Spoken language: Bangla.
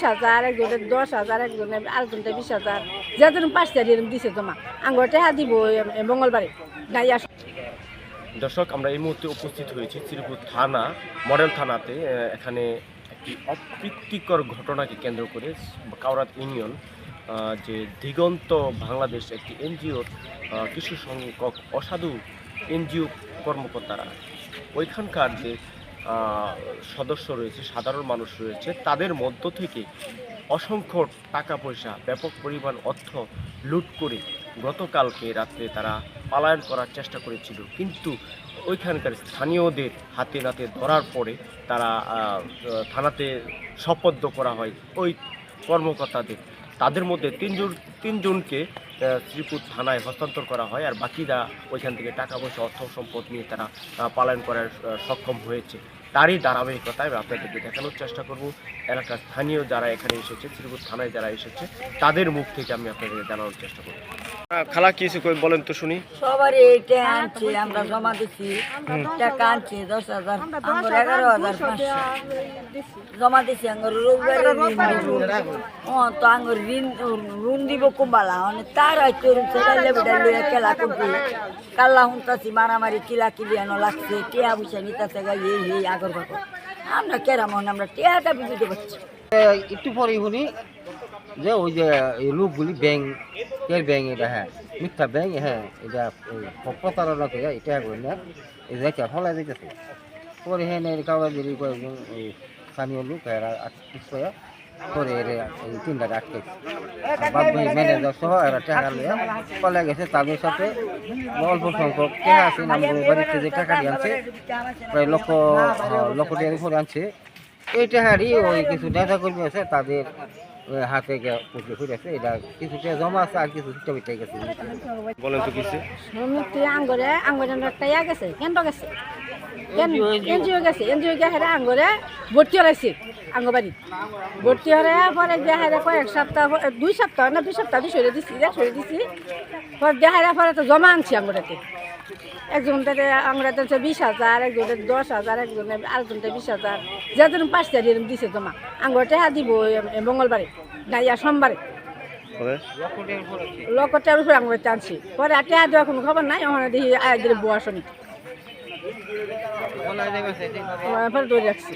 20,000 একজনের 10,000 একজনের আরেকজনটা 20,000 যেদিন 5 তারিখ দিছে জমা আঙ্গুর টাকা দিব মঙ্গলবারে গাইয়া। দর্শক, আমরা এই মুহূর্তে উপস্থিত হয়েছি শ্রীপুর থানা মডেল থানাতে। এখানে একটি অপ্রীতিকর ঘটনাকে কেন্দ্র করে কাওরাত ইউনিয়ন যে দিগন্ত বাংলাদেশ একটি এনজিওর কিছু সংখ্যক অসাধু এনজিও কর্মকর্তারা ওইখানকার যে সদস্য রয়েছে, সাধারণ মানুষ রয়েছে, তাদের মধ্য থেকে অসংখ্য টাকা পয়সা, ব্যাপক পরিমাণ অর্থ লুট করে গতকালকে রাত্রে তারা পলায়ন করার চেষ্টা করেছিল। কিন্তু ওইখানকার স্থানীয়দের হাতে নাতে ধরার পরে তারা থানাতে সোপর্দ করা হয় ওই কর্মকর্তাদের। তাদের মধ্যে তিনজনকে শ্রীপুর থানায় হস্তান্তর করা হয়, আর বাকিরা ওইখান থেকে টাকা পয়সা, অর্থ সম্পদ নিয়ে তারা পলায়ন করার সক্ষম হয়েছে। তারই ধারাবাহিকতায় আপনাদেরকে দেখানোর চেষ্টা করব। এলাকার স্থানীয় যারা এখানে এসেছে, শ্রীপুর থানায় যারা এসেছে, তাদের মুখ থেকে আমি আপনাদেরকে জানানোর চেষ্টা করব। খালা কিছু বলেন তো শুনি। সবারই এইটা আনছে, আমরা জমা দিচ্ছি, টাকা আনছে 10,000, আমার 11,500 জমা দিচ্ছি। আঙ্গুর রোববারে তো আঙ্গুর ঋণ দিব কুম্বালা মানে তার হয়তো খেলা করছি কাল্লা হুঁতাছি মারামারি কিলা কিলি আনো লাগছে, টিয়া বুঝা নিতেছে গাই এই আগর বাগর। আমরা কেরামন আমরা টিয়াটা বিজুতে পারছি। একটু পরে শুনি যে ওই যে এই লোকগুলি ব্যাংক এটা, হ্যাঁ মিথ্যা ব্যাংক, হ্যাঁ এটা প্রতারণা করে এটা করে না, এই জায়গা ফলাই দিতেছে। পরে হ্যাঁ কাউরা দিলি কয়েকজন ওই স্থানীয় লোক এরা আটকে পরে এই 3 টাকা আটকে ম্যানেজার সহ এরা টাকা নিয়ে পলাই গেছে। তাদের সাথে অল্প সংখ্যক টাকা আছে, নামগুলো বাড়িতে যে টাকা দিয়ে আনছে প্রায় লক্ষ টাকার উপরে আনছে। এই টাকারই ওই কিছু নেতা কর্মী আছে, তাদের হাতে ঘুরেছে। এটা কিছুটা জমা আছে আর কিছু বিটা গেছে। বলেন তো কিছু আঙ্গুরে গেছে কেন্দ্র গেছে এনজিও গেছে, এনজিও গিয়ে আঙ্গুরে ভর্তি হরাইছে আঙ্গবাড়ি ভর্তি হরাইয়া পরে দেখাইরা কয়েক সপ্তাহ 2 সপ্তাহ না 2 সপ্তাহ সরে দিছি পরে দেখাইরা পরে তো জমা আনছি আঙ্গুরাতে। একজনটাতে আঙ্গুরাতে 20,000 একজনের 10,000 একজনের আরেকজনটা 20,000 যেদিন 5 তারিখ দিছে জমা আঙ্গুর টাকা দিব মঙ্গলবারে গাইয়া সোমবারে লক্ষটার উপরে আঙ্গুরতে আনছি। পরে টাকা দেওয়া কোনো খবর নাই, ওখানে দেখি আগে বউ আসনি পরে ধরে রাখছি।